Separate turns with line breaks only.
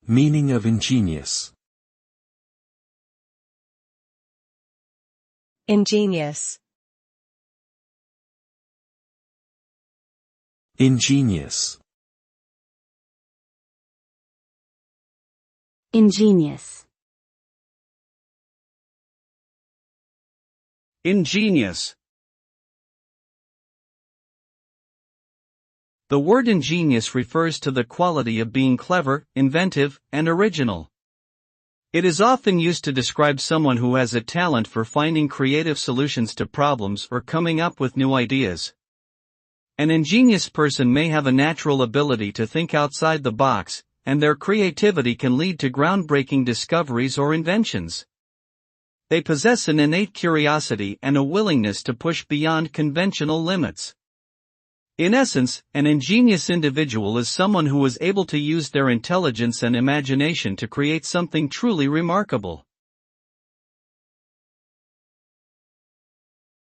Meaning of ingenious.
Ingenious.
Ingenious.
Ingenious.
Ingenious. The word ingenious refers to the quality of being clever, inventive, and original. It is often used to describe someone who has a talent for finding creative solutions to problems or coming up with new ideas. An ingenious person may have a natural ability to think outside the box, and their creativity can lead to groundbreaking discoveries or inventions. They possess an innate curiosity and a willingness to push beyond conventional limits. In essence, an ingenious individual is someone who is able to use their intelligence and imagination to create something truly remarkable.